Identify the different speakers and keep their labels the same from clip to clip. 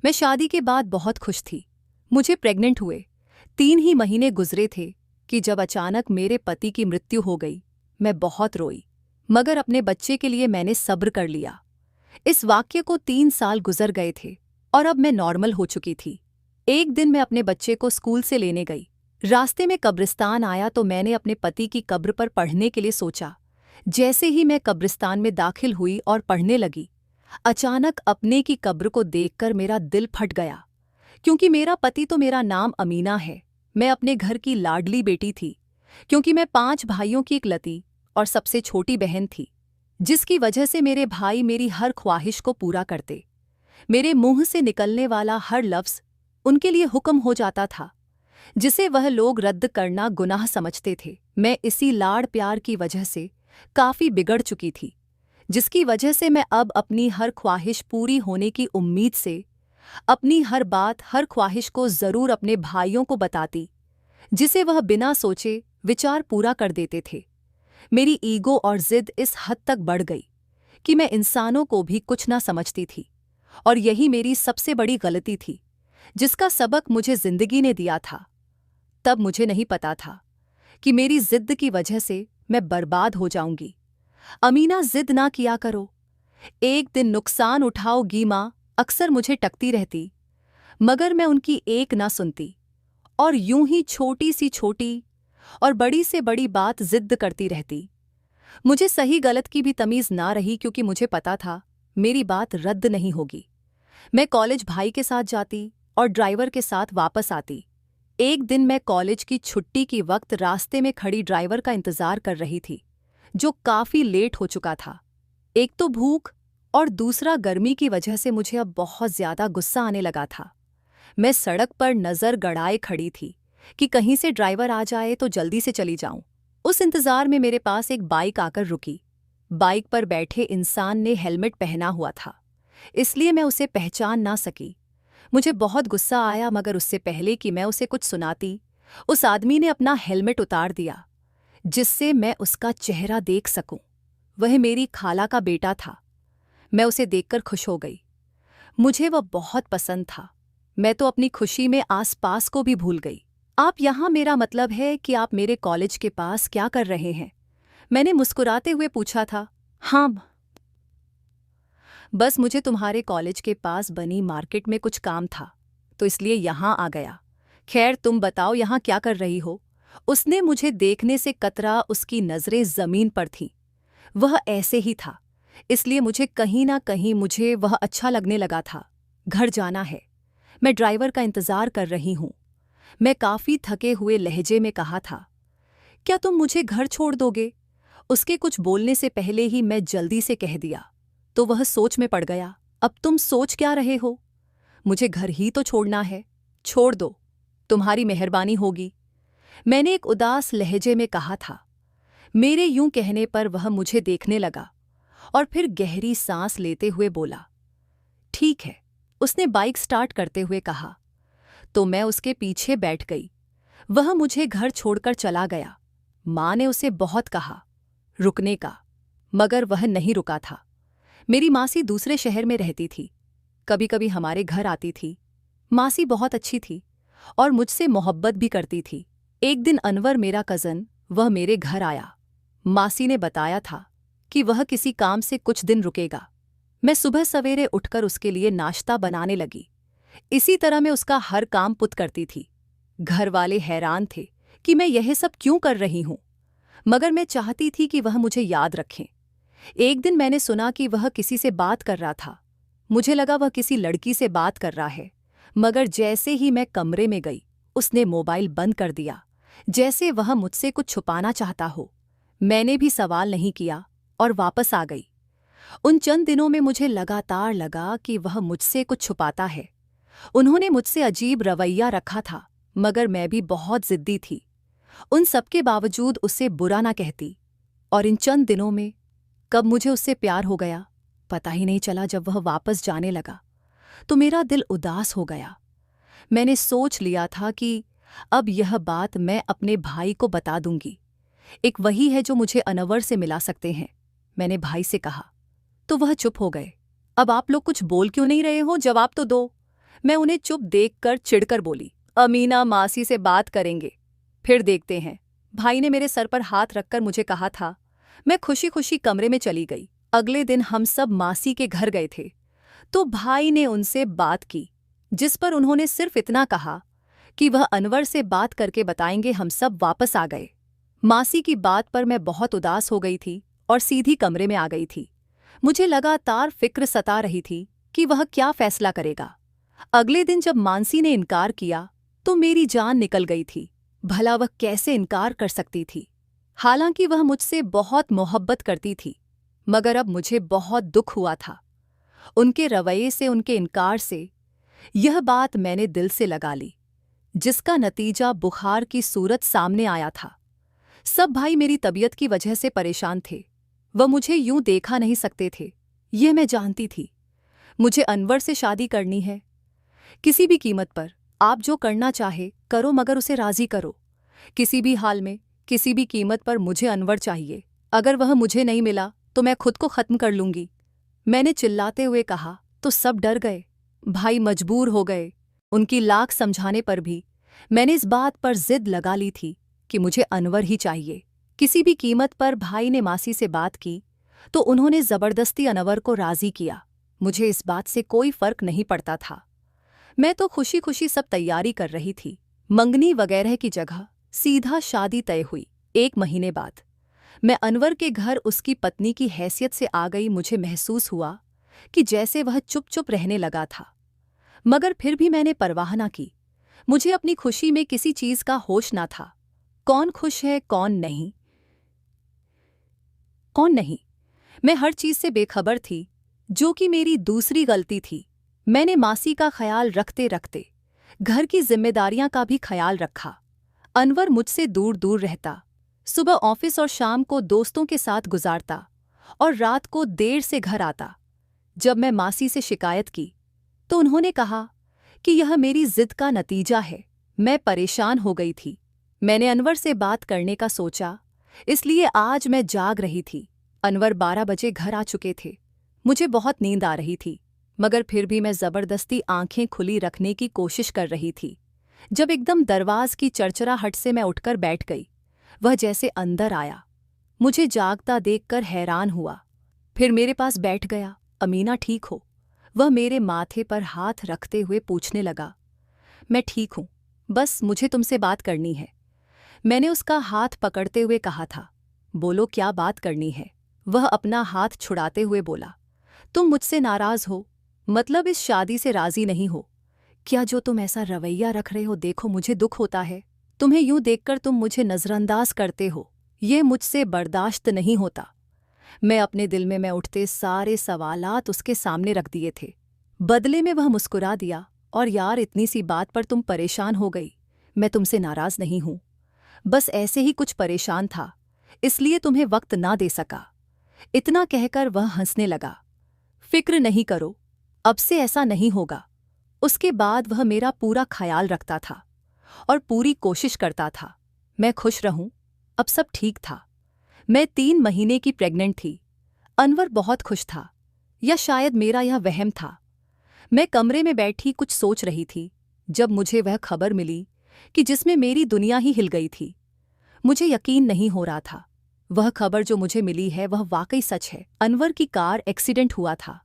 Speaker 1: मैं शादी के बाद बहुत खुश थी। मुझे प्रेग्नेंट हुए 3 ही महीने गुजरे थे कि जब अचानक मेरे पति की मृत्यु हो गई। मैं बहुत रोई, मगर अपने बच्चे के लिए मैंने सब्र कर लिया। इस वाक्य को 3 साल गुजर गए थे और अब मैं नॉर्मल हो चुकी थी। एक दिन मैं अपने बच्चे को स्कूल से लेने गई। रास्ते में कब्रिस्तान आया तो मैंने अपने पति की कब्र पर पढ़ने के लिए सोचा। जैसे ही मैं कब्रिस्तान में दाखिल हुई और पढ़ने लगी, अचानक अपने की कब्र को देखकर मेरा दिल फट गया, क्योंकि मेरा पति तो मेरा नाम अमीना है। मैं अपने घर की लाडली बेटी थी, क्योंकि मैं 5 भाइयों की इकलौती और सबसे छोटी बहन थी, जिसकी वजह से मेरे भाई मेरी हर ख्वाहिश को पूरा करते। मेरे मुंह से निकलने वाला हर लफ्ज़ उनके लिए हुक्म हो जाता था, जिसे वह लोग रद्द करना गुनाह समझते थे। मैं इसी लाड़ प्यार की वजह से काफ़ी बिगड़ चुकी थी, जिसकी वजह से मैं अब अपनी हर ख्वाहिश पूरी होने की उम्मीद से अपनी हर बात, हर ख्वाहिश को ज़रूर अपने भाइयों को बताती, जिसे वह बिना सोचे विचार पूरा कर देते थे। मेरी ईगो और ज़िद इस हद तक बढ़ गई कि मैं इंसानों को भी कुछ ना समझती थी, और यही मेरी सबसे बड़ी गलती थी, जिसका सबक मुझे ज़िंदगी ने दिया था। तब मुझे नहीं पता था कि मेरी ज़िद की वजह से मैं बर्बाद हो जाऊंगी। अमीना, ज़िद ना किया करो, एक दिन नुकसान उठाओगी माँ, अक्सर मुझे टकती रहती, मगर मैं उनकी एक ना सुनती और यूं ही छोटी सी छोटी और बड़ी से बड़ी बात ज़िद करती रहती। मुझे सही गलत की भी तमीज़ ना रही, क्योंकि मुझे पता था मेरी बात रद्द नहीं होगी। मैं कॉलेज भाई के साथ जाती और ड्राइवर के साथ वापस आती। एक दिन मैं कॉलेज की छुट्टी की वक्त रास्ते में खड़ी ड्राइवर का इंतज़ार कर रही थी, जो काफ़ी लेट हो चुका था। एक तो भूख और दूसरा गर्मी की वजह से मुझे अब बहुत ज़्यादा गुस्सा आने लगा था। मैं सड़क पर नज़र गड़ाए खड़ी थी कि कहीं से ड्राइवर आ जाए तो जल्दी से चली जाऊं। उस इंतज़ार में मेरे पास एक बाइक आकर रुकी। बाइक पर बैठे इंसान ने हेलमेट पहना हुआ था, इसलिए मैं उसे पहचान ना सकी। मुझे बहुत गुस्सा आया, मगर उससे पहले कि मैं उसे कुछ सुनाती, उस आदमी ने अपना हेलमेट उतार दिया, जिससे मैं उसका चेहरा देख सकूं। वह मेरी खाला का बेटा था। मैं उसे देखकर खुश हो गई। मुझे वह बहुत पसंद था। मैं तो अपनी खुशी में आसपास को भी भूल गई। आप यहाँ, मेरा मतलब है कि आप मेरे कॉलेज के पास क्या कर रहे हैं? मैंने मुस्कुराते हुए पूछा था। हाँ, बस मुझे तुम्हारे कॉलेज के पास बनी मार्केट में कुछ काम था, तो इसलिए यहाँ आ गया। खैर, तुम बताओ यहाँ क्या कर रही हो? उसने मुझे देखने से कतरा, उसकी नज़रें ज़मीन पर थीं। वह ऐसे ही था, इसलिए मुझे कहीं ना कहीं मुझे वह अच्छा लगने लगा था। घर जाना है, मैं ड्राइवर का इंतज़ार कर रही हूँ, मैं काफ़ी थके हुए लहजे में कहा था। क्या तुम मुझे घर छोड़ दोगे? उसके कुछ बोलने से पहले ही मैं जल्दी से कह दिया, तो वह सोच में पड़ गया। अब तुम सोच क्या रहे हो? मुझे घर ही तो छोड़ना है। छोड़ दो, तुम्हारी मेहरबानी होगी, मैंने एक उदास लहजे में कहा था। मेरे यूं कहने पर वह मुझे देखने लगा और फिर गहरी सांस लेते हुए बोला, ठीक है। उसने बाइक स्टार्ट करते हुए कहा, तो मैं उसके पीछे बैठ गई। वह मुझे घर छोड़कर चला गया। माँ ने उसे बहुत कहा रुकने का, मगर वह नहीं रुका था। मेरी मासी दूसरे शहर में रहती थी, कभी कभी हमारे घर आती थी। मासी बहुत अच्छी थी और मुझसे मोहब्बत भी करती थी। एक दिन अनवर, मेरा कज़न, वह मेरे घर आया। मासी ने बताया था कि वह किसी काम से कुछ दिन रुकेगा। मैं सुबह सवेरे उठकर उसके लिए नाश्ता बनाने लगी। इसी तरह मैं उसका हर काम पुत करती थी। घर वाले हैरान थे कि मैं यह सब क्यों कर रही हूँ, मगर मैं चाहती थी कि वह मुझे याद रखें। एक दिन मैंने सुना कि वह किसी से बात कर रहा था। मुझे लगा वह किसी लड़की से बात कर रहा है, मगर जैसे ही मैं कमरे में गई, उसने मोबाइल बंद कर दिया, जैसे वह मुझसे कुछ छुपाना चाहता हो। मैंने भी सवाल नहीं किया और वापस आ गई। उन चंद दिनों में मुझे लगातार लगा कि वह मुझसे कुछ छुपाता है। उन्होंने मुझसे अजीब रवैया रखा था, मगर मैं भी बहुत जिद्दी थी। उन सबके बावजूद उसे बुरा ना कहती। और इन चंद दिनों में कब मुझे उससे प्यार हो गया, पता ही नहीं चला। जब वह वापस जाने लगा तो मेरा दिल उदास हो गया। मैंने सोच लिया था कि अब यह बात मैं अपने भाई को बता दूंगी। एक वही है जो मुझे अनवर से मिला सकते हैं। मैंने भाई से कहा, तो वह चुप हो गए। अब आप लोग कुछ बोल क्यों नहीं रहे हो? जवाब तो दो। मैं उन्हें चुप देखकर चिढ़कर बोली, अमीना मासी से बात करेंगे, फिर देखते हैं। भाई ने मेरे सर पर हाथ रखकर मुझे कहा था। मैं खुशी खुशी कमरे में चली गई। अगले दिन हम सब मासी के घर गए थे, तो भाई ने उनसे बात की, जिस पर उन्होंने सिर्फ इतना कहा कि वह अनवर से बात करके बताएंगे। हम सब वापस आ गए। मासी की बात पर मैं बहुत उदास हो गई थी और सीधी कमरे में आ गई थी। मुझे लगातार फिक्र सता रही थी कि वह क्या फैसला करेगा। अगले दिन जब मानसी ने इनकार किया तो मेरी जान निकल गई थी। भला वह कैसे इनकार कर सकती थी? हालांकि वह मुझसे बहुत मोहब्बत करती थी, मगर अब मुझे बहुत दुख हुआ था उनके रवैये से, उनके इनकार से। यह बात मैंने दिल से लगा ली, जिसका नतीजा बुखार की सूरत सामने आया था। सब भाई मेरी तबीयत की वजह से परेशान थे। वह मुझे यूं देखा नहीं सकते थे। यह मैं जानती थी। मुझे अनवर से शादी करनी है, किसी भी कीमत पर। आप जो करना चाहे करो, मगर उसे राजी करो। किसी भी हाल में, किसी भी कीमत पर मुझे अनवर चाहिए। अगर वह मुझे नहीं मिला तो मैं खुद को खत्म कर लूंगी। मैंने चिल्लाते हुए कहा तो सब डर गए। भाई मजबूर हो गए। उनकी लाख समझाने पर भी मैंने इस बात पर जिद लगा ली थी कि मुझे अनवर ही चाहिए, किसी भी कीमत पर। भाई ने मासी से बात की तो उन्होंने जबरदस्ती अनवर को राजी किया। मुझे इस बात से कोई फर्क नहीं पड़ता था। मैं तो खुशी खुशी सब तैयारी कर रही थी। मंगनी वगैरह की जगह सीधा शादी तय हुई। 1 महीने बाद मैं अनवर के घर उसकी पत्नी की हैसियत से आ गई। मुझे महसूस हुआ कि जैसे वह चुप चुप रहने लगा था, मगर फिर भी मैंने परवाह न की। मुझे अपनी खुशी में किसी चीज का होश न था। कौन खुश है, कौन नहीं, कौन नहीं, मैं हर चीज से बेखबर थी, जो कि मेरी दूसरी गलती थी। मैंने मासी का ख्याल रखते रखते घर की जिम्मेदारियां का भी ख्याल रखा। अनवर मुझसे दूर दूर रहता। सुबह ऑफिस और शाम को दोस्तों के साथ गुजारता और रात को देर से घर आता। जब मैं मासी से शिकायत की तो उन्होंने कहा कि यह मेरी जिद का नतीजा है। मैं परेशान हो गई थी। मैंने अनवर से बात करने का सोचा, इसलिए आज मैं जाग रही थी। अनवर 12 बजे घर आ चुके थे। मुझे बहुत नींद आ रही थी, मगर फिर भी मैं जबरदस्ती आंखें खुली रखने की कोशिश कर रही थी। जब एकदम दरवाज की चरचराहट से मैं उठकर बैठ गई। वह जैसे अंदर आया, मुझे जागता देखकर हैरान हुआ। फिर मेरे पास बैठ गया। अमीना ठीक हो? वह मेरे माथे पर हाथ रखते हुए पूछने लगा। मैं ठीक हूं, बस मुझे तुमसे बात करनी है। मैंने उसका हाथ पकड़ते हुए कहा था। बोलो, क्या बात करनी है? वह अपना हाथ छुड़ाते हुए बोला, तुम मुझसे नाराज हो, मतलब इस शादी से राजी नहीं हो क्या? जो तुम ऐसा रवैया रख रहे हो, देखो मुझे दुख होता है। तुम्हें यूं देखकर तुम मुझे नजरअंदाज करते हो, ये मुझसे बर्दाश्त नहीं होता। मैं अपने दिल में उठते सारे सवालात उसके सामने रख दिए थे। बदले में वह मुस्कुरा दिया, और यार, इतनी सी बात पर तुम परेशान हो गई। मैं तुमसे नाराज नहीं हूं, बस ऐसे ही कुछ परेशान था, इसलिए तुम्हें वक्त ना दे सका। इतना कहकर वह हंसने लगा। फिक्र नहीं करो, अब से ऐसा नहीं होगा। उसके बाद वह मेरा पूरा ख्याल रखता था और पूरी कोशिश करता था मैं खुश रहूं। अब सब ठीक था। मैं 3 महीने की प्रेग्नेंट थी। अनवर बहुत खुश था, या शायद मेरा यह वहम था। मैं कमरे में बैठी कुछ सोच रही थी जब मुझे वह खबर मिली कि जिसमें मेरी दुनिया ही हिल गई थी। मुझे यकीन नहीं हो रहा था। वह खबर जो मुझे मिली है वह वाकई सच है। अनवर की कार एक्सीडेंट हुआ था,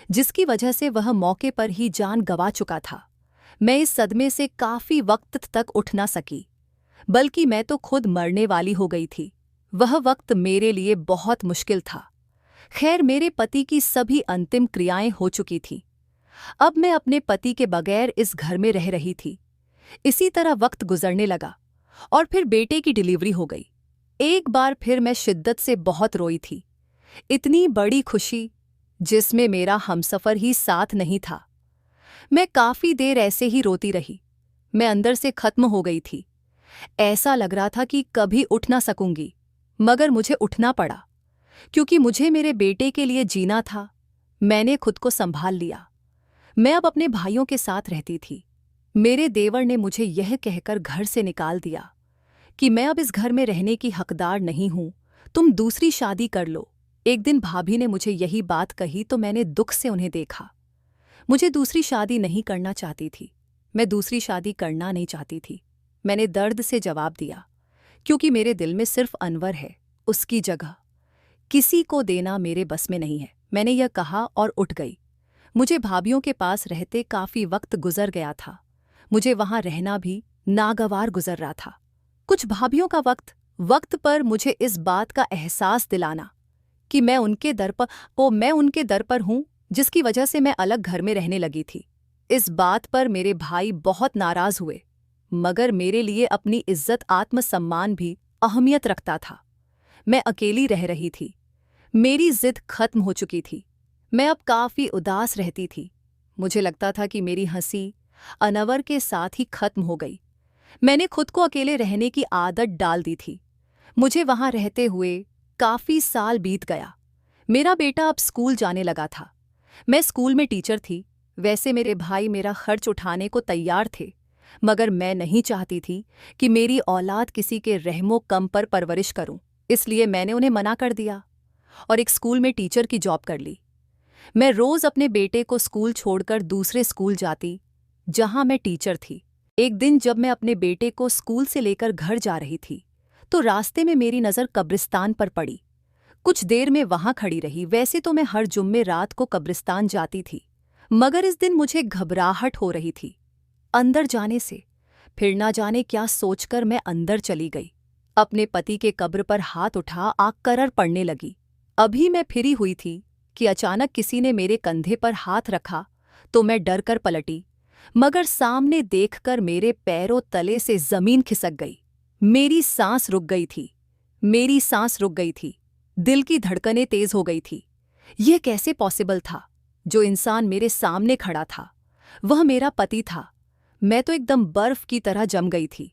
Speaker 1: जिसकी वजह से वह मौके पर ही जान गंवा चुका था। मैं इस सदमे से काफी वक्त तक उठ ना सकी, बल्कि मैं तो खुद मरने वाली हो गई थी। वह वक्त मेरे लिए बहुत मुश्किल था। खैर, मेरे पति की सभी अंतिम क्रियाएं हो चुकी थीं। अब मैं अपने पति के बगैर इस घर में रह रही थी। इसी तरह वक्त गुजरने लगा और फिर बेटे की डिलीवरी हो गई। एक बार फिर मैं शिद्दत से बहुत रोई थी। इतनी बड़ी खुशी जिसमें मेरा हमसफर ही साथ नहीं था। मैं काफी देर ऐसे ही रोती रही। मैं अंदर से खत्म हो गई थी। ऐसा लग रहा था कि कभी उठ ना सकूंगी, मगर मुझे उठना पड़ा, क्योंकि मुझे मेरे बेटे के लिए जीना था। मैंने खुद को संभाल लिया। मैं अब अपने भाइयों के साथ रहती थी। मेरे देवर ने मुझे यह कहकर घर से निकाल दिया कि मैं अब इस घर में रहने की हकदार नहीं हूं, तुम दूसरी शादी कर लो। एक दिन भाभी ने मुझे यही बात कही तो मैंने दुख से उन्हें देखा। मुझे दूसरी शादी नहीं करना चाहती थी। मैं दूसरी शादी करना नहीं चाहती थी। मैंने दर्द से जवाब दिया, क्योंकि मेरे दिल में सिर्फ अनवर है, उसकी जगह किसी को देना मेरे बस में नहीं है। मैंने यह कहा और उठ गई। मुझे भाभियों के पास रहते काफी वक्त गुजर गया था। मुझे वहां रहना भी नागवार गुजर रहा था। कुछ भाभियों का वक्त पर मुझे इस बात का एहसास दिलाना कि मैं उनके दर पर हूं, जिसकी वजह से मैं अलग घर में रहने लगी थी। इस बात पर मेरे भाई बहुत नाराज हुए, मगर मेरे लिए अपनी इज्जत आत्मसम्मान भी अहमियत रखता था। मैं अकेली रह रही थी। मेरी जिद खत्म हो चुकी थी। मैं अब काफी उदास रहती थी। मुझे लगता था कि मेरी हंसी अनवर के साथ ही खत्म हो गई। मैंने खुद को अकेले रहने की आदत डाल दी थी। मुझे वहां रहते हुए काफी साल बीत गया। मेरा बेटा अब स्कूल जाने लगा था। मैं स्कूल में टीचर थी। वैसे मेरे भाई मेरा खर्च उठाने को तैयार थे, मगर मैं नहीं चाहती थी कि मेरी औलाद किसी के रहमो कम पर परवरिश करूं। इसलिए मैंने उन्हें मना कर दिया और एक स्कूल में टीचर की जॉब कर ली। मैं रोज अपने बेटे को स्कूल छोड़कर दूसरे स्कूल जाती, जहां मैं टीचर थी। एक दिन जब मैं अपने बेटे को स्कूल से लेकर घर जा रही थी, तो रास्ते में मेरी नज़र कब्रिस्तान पर पड़ी। कुछ देर में वहां खड़ी रही। वैसे तो मैं हर जुम्मे रात को कब्रिस्तान जाती थी, मगर इस दिन मुझे घबराहट हो रही थी अंदर जाने से। फिर ना जाने क्या सोचकर मैं अंदर चली गई। अपने पति के कब्र पर हाथ उठा आग करर पड़ने लगी। अभी मैं फिरी हुई थी कि अचानक किसी ने मेरे कंधे पर हाथ रखा, तो मैं डर कर पलटी, मगर सामने देखकर मेरे पैरों तले से जमीन खिसक गई। मेरी सांस रुक गई थी। दिल की धड़कनें तेज हो गई थी। यह कैसे पॉसिबल था? जो इंसान मेरे सामने खड़ा था वह मेरा पति था। मैं तो एकदम बर्फ की तरह जम गई थी।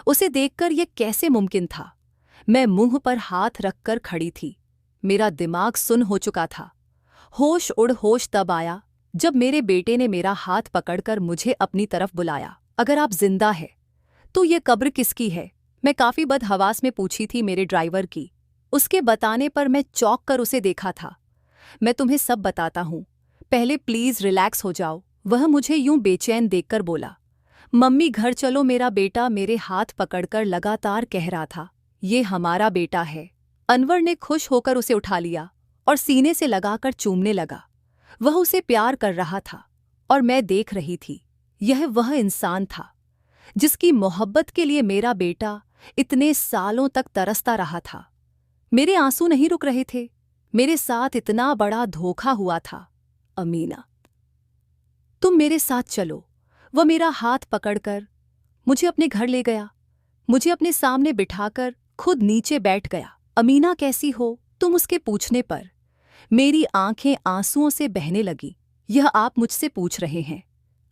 Speaker 1: उसे देखकर यह कैसे मुमकिन था? मैं मुंह पर हाथ रखकर खड़ी थी। मेरा दिमाग सुन्न हो चुका था। होश तब आया जब मेरे बेटे ने मेरा हाथ पकड़कर मुझे अपनी तरफ बुलाया। अगर आप जिंदा है तो ये कब्र किसकी है? मैं काफी बदहवास में पूछी थी मेरे ड्राइवर की। उसके बताने पर मैं चौंक कर उसे देखा था। मैं तुम्हें सब बताता हूं, पहले प्लीज रिलैक्स हो जाओ। वह मुझे यूं बेचैन देखकर बोला। मम्मी घर चलो। मेरा बेटा मेरे हाथ पकड़कर लगातार कह रहा था, ये हमारा बेटा है। अनवर ने खुश होकर उसे उठा लिया और सीने से लगाकर चूमने लगा। वह उसे प्यार कर रहा था और मैं देख रही थी। यह वह इंसान था जिसकी मोहब्बत के लिए मेरा बेटा इतने सालों तक तरसता रहा था। मेरे आंसू नहीं रुक रहे थे। मेरे साथ इतना बड़ा धोखा हुआ था। अमीना, तुम मेरे साथ चलो। वह मेरा हाथ पकड़कर मुझे अपने घर ले गया। मुझे अपने सामने बिठाकर खुद नीचे बैठ गया। अमीना कैसी हो तुम? उसके पूछने पर मेरी आंखें आंसुओं से बहने लगी। यह आप मुझसे पूछ रहे हैं?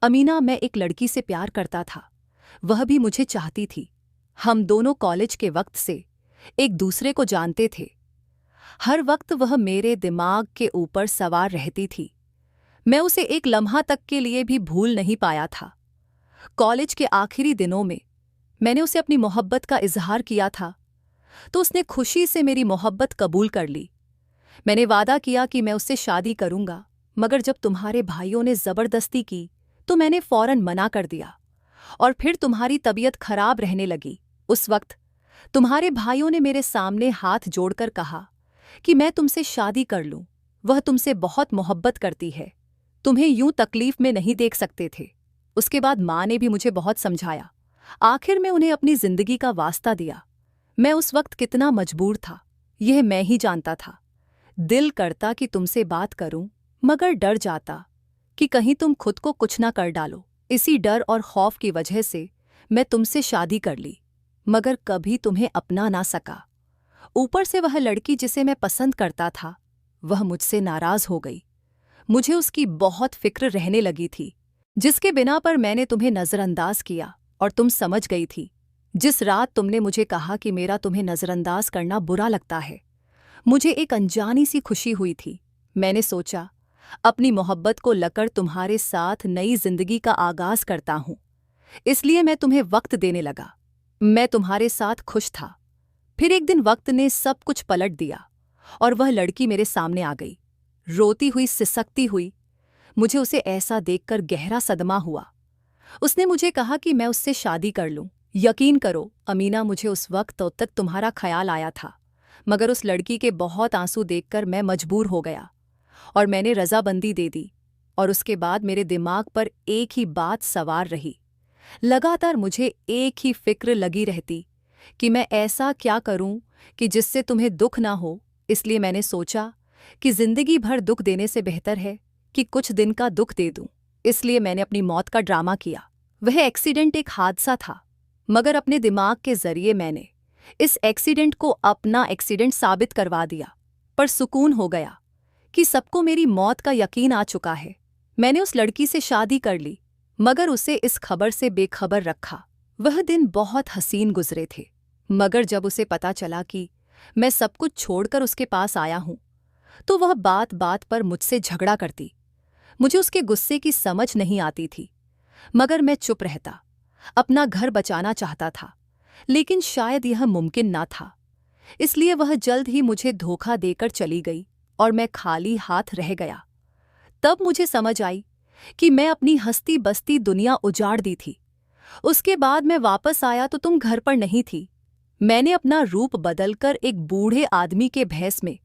Speaker 1: अमीना, मैं एक लड़की से प्यार करता था। वह भी मुझे चाहती थी। हम दोनों कॉलेज के वक्त से एक दूसरे को जानते थे। हर वक्त वह मेरे दिमाग के ऊपर सवार रहती थी। मैं उसे एक लम्हा तक के लिए भी भूल नहीं पाया था। कॉलेज के आखिरी दिनों में मैंने उसे अपनी मोहब्बत का इजहार किया था, तो उसने खुशी से मेरी मोहब्बत कबूल कर ली। मैंने वादा किया कि मैं उससे शादी करूंगा, मगर जब तुम्हारे भाइयों ने जबरदस्ती की तो मैंने फौरन मना कर दिया। और फिर तुम्हारी तबीयत खराब रहने लगी। उस वक्त तुम्हारे भाइयों ने मेरे सामने हाथ जोड़कर कहा कि मैं तुमसे शादी कर लूं। वह तुमसे बहुत मोहब्बत करती है, तुम्हें यूं तकलीफ में नहीं देख सकते थे। उसके बाद माँ ने भी मुझे बहुत समझाया। आखिर में उन्हें अपनी जिंदगी का वास्ता दिया। मैं उस वक्त कितना मजबूर था, यह मैं ही जानता था। दिल करता कि तुमसे बात करूं, मगर डर जाता कि कहीं तुम खुद को कुछ ना कर डालो। इसी डर और खौफ की वजह से मैं तुमसे शादी कर ली, मगर कभी तुम्हें अपना ना सका। ऊपर से वह लड़की जिसे मैं पसंद करता था, वह मुझसे नाराज हो गई। मुझे उसकी बहुत फिक्र रहने लगी थी, जिसके बिना पर मैंने तुम्हें नज़रअंदाज किया और तुम समझ गई थी। जिस रात तुमने मुझे कहा कि मेरा तुम्हें नज़रअंदाज करना बुरा लगता है, मुझे एक अनजानी सी खुशी हुई थी। मैंने सोचा अपनी मोहब्बत को लकर तुम्हारे साथ नई जिंदगी का आगाज करता हूं, इसलिए मैं तुम्हें वक्त देने लगा। मैं तुम्हारे साथ खुश था। फिर एक दिन वक्त ने सब कुछ पलट दिया और वह लड़की मेरे सामने आ गई, रोती हुई, सिसकती हुई। मुझे उसे ऐसा देखकर गहरा सदमा हुआ। उसने मुझे कहा कि मैं उससे शादी कर लूं। यकीन करो अमीना, मुझे उस वक्त तक तुम्हारा ख्याल आया था, मगर उस लड़की के बहुत आंसू देखकर मैं मजबूर हो गया और मैंने रजाबंदी दे दी। और उसके बाद मेरे दिमाग पर एक ही बात सवार रही। लगातार मुझे एक ही फिक्र लगी रहती कि मैं ऐसा क्या करूं कि जिससे तुम्हें दुख ना हो। इसलिए मैंने सोचा कि जिंदगी भर दुख देने से बेहतर है कि कुछ दिन का दुख दे दूं। इसलिए मैंने अपनी मौत का ड्रामा किया। वह एक्सीडेंट एक हादसा था, मगर अपने दिमाग के जरिए मैंने इस एक्सीडेंट को अपना एक्सीडेंट साबित करवा दिया। पर सुकून हो गया कि सबको मेरी मौत का यकीन आ चुका है। मैंने उस लड़की से शादी कर ली, मगर उसे इस खबर से बेखबर रखा। वह दिन बहुत हसीन गुजरे थे, मगर जब उसे पता चला कि मैं सब कुछ छोड़कर उसके पास आया हूं, तो वह बात बात पर मुझसे झगड़ा करती। मुझे उसके गुस्से की समझ नहीं आती थी, मगर मैं चुप रहता। अपना घर बचाना चाहता था, लेकिन शायद यह मुमकिन ना था। इसलिए वह जल्द ही मुझे धोखा देकर चली गई और मैं खाली हाथ रह गया। तब मुझे समझ आई कि मैं अपनी हंसती बसती दुनिया उजाड़ दी थी। उसके बाद मैं वापस आया तो तुम घर पर नहीं थी। मैंने अपना रूप बदलकर एक बूढ़े आदमी के भेष में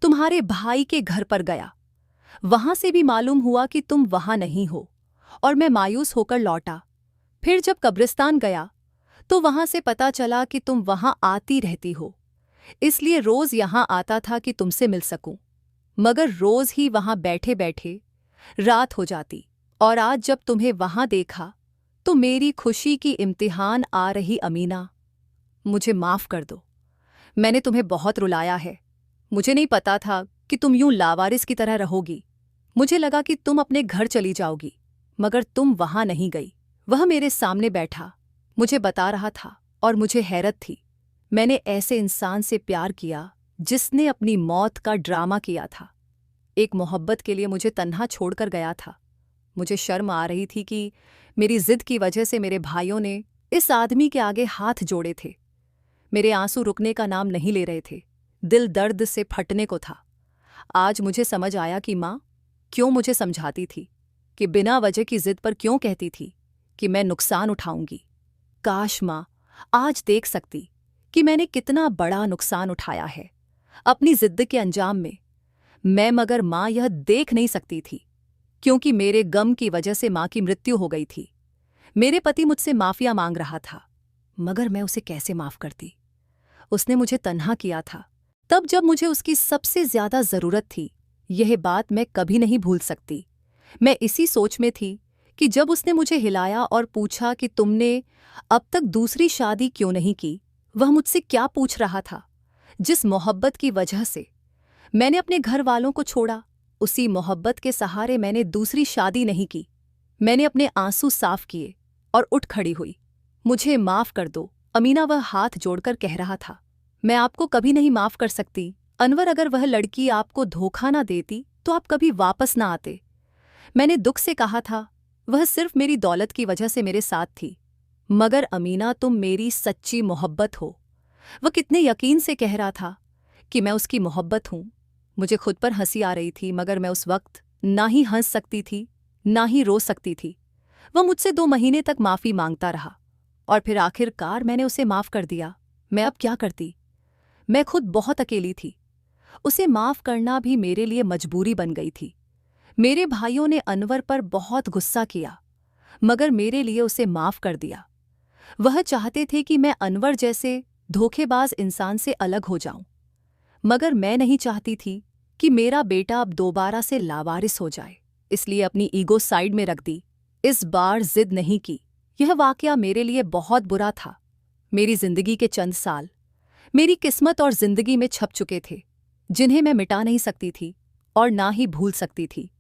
Speaker 1: तुम्हारे भाई के घर पर गया। वहां से भी मालूम हुआ कि तुम वहां नहीं हो और मैं मायूस होकर लौटा। फिर जब कब्रिस्तान गया तो वहां से पता चला कि तुम वहां आती रहती हो, इसलिए रोज यहां आता था कि तुमसे मिल सकूं। मगर रोज ही वहां बैठे बैठे रात हो जाती और आज जब तुम्हें वहां देखा तो मेरी खुशी की इम्तिहान आ रही। अमीना, मुझे माफ कर दो। मैंने तुम्हें बहुत रुलाया है। मुझे नहीं पता था कि तुम यूं लावारिस की तरह रहोगी। मुझे लगा कि तुम अपने घर चली जाओगी, मगर तुम वहां नहीं गई। वह मेरे सामने बैठा, मुझे बता रहा था और मुझे हैरत थी। मैंने ऐसे इंसान से प्यार किया जिसने अपनी मौत का ड्रामा किया था। एक मोहब्बत के लिए मुझे तन्हा छोड़कर गया था। मुझे शर्म आ रही थी कि मेरी जिद की वजह से मेरे भाइयों ने इस आदमी के आगे हाथ जोड़े थे। मेरे आंसू रुकने का नाम नहीं ले रहे थे। दिल दर्द से फटने को था। आज मुझे समझ आया कि माँ क्यों मुझे समझाती थी, कि बिना वजह की जिद पर क्यों कहती थी कि मैं नुकसान उठाऊंगी। काश माँ आज देख सकती कि मैंने कितना बड़ा नुकसान उठाया है अपनी जिद के अंजाम में। मैं मगर माँ यह देख नहीं सकती थी, क्योंकि मेरे गम की वजह से माँ की मृत्यु हो गई थी। मेरे पति मुझसे माफिया मांग रहा था, मगर मैं उसे कैसे माफ करती। उसने मुझे तन्हा किया था तब जब मुझे उसकी सबसे ज्यादा जरूरत थी। यह बात मैं कभी नहीं भूल सकती। मैं इसी सोच में थी कि जब उसने मुझे हिलाया और पूछा कि तुमने अब तक दूसरी शादी क्यों नहीं की। वह मुझसे क्या पूछ रहा था? जिस मोहब्बत की वजह से मैंने अपने घर वालों को छोड़ा, उसी मोहब्बत के सहारे मैंने दूसरी शादी नहीं की। मैंने अपने आंसू साफ किए और उठ खड़ी हुई। मुझे माफ कर दो अमीना, वह हाथ जोड़कर कह रहा था। मैं आपको कभी नहीं माफ कर सकती अनवर। अगर वह लड़की आपको धोखा ना देती तो आप कभी वापस ना आते। मैंने दुख से कहा था, वह सिर्फ मेरी दौलत की वजह से मेरे साथ थी। मगर अमीना, तुम मेरी सच्ची मोहब्बत हो। वह कितने यकीन से कह रहा था कि मैं उसकी मोहब्बत हूं। मुझे खुद पर हंसी आ रही थी, मगर मैं उस वक्त ना ही हंस सकती थी ना ही रो सकती थी। वह मुझसे 2 महीने तक माफी मांगता रहा और फिर आखिरकार मैंने उसे माफ कर दिया। मैं अब क्या करती? मैं खुद बहुत अकेली थी। उसे माफ करना भी मेरे लिए मजबूरी बन गई थी। मेरे भाइयों ने अनवर पर बहुत गुस्सा किया, मगर मेरे लिए उसे माफ कर दिया। वह चाहते थे कि मैं अनवर जैसे धोखेबाज इंसान से अलग हो जाऊं, मगर मैं नहीं चाहती थी कि मेरा बेटा अब दोबारा से लावारिस हो जाए। इसलिए अपनी ईगो साइड में रख दी। इस बार जिद नहीं की। यह वाकया मेरे लिए बहुत बुरा था। मेरी जिंदगी के चंद साल मेरी किस्मत और जिंदगी में छप चुके थे, जिन्हें मैं मिटा नहीं सकती थी और ना ही भूल सकती थी।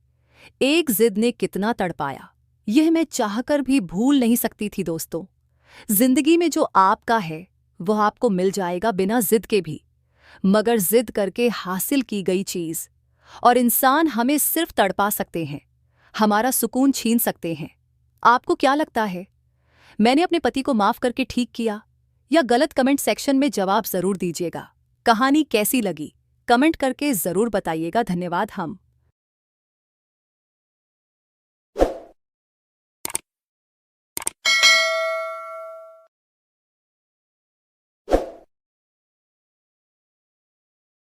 Speaker 1: एक जिद ने कितना तड़पाया, यह मैं चाहकर भी भूल नहीं सकती थी। दोस्तों, जिंदगी में जो आपका है वह आपको मिल जाएगा बिना जिद के भी, मगर जिद करके हासिल की गई चीज और इंसान हमें सिर्फ तड़पा सकते हैं, हमारा सुकून छीन सकते हैं। आपको क्या लगता है, मैंने अपने पति को माफ करके ठीक किया या गलत? कमेंट सेक्शन में जवाब जरूर दीजिएगा। कहानी कैसी लगी कमेंट करके जरूर बताइएगा। धन्यवाद। हम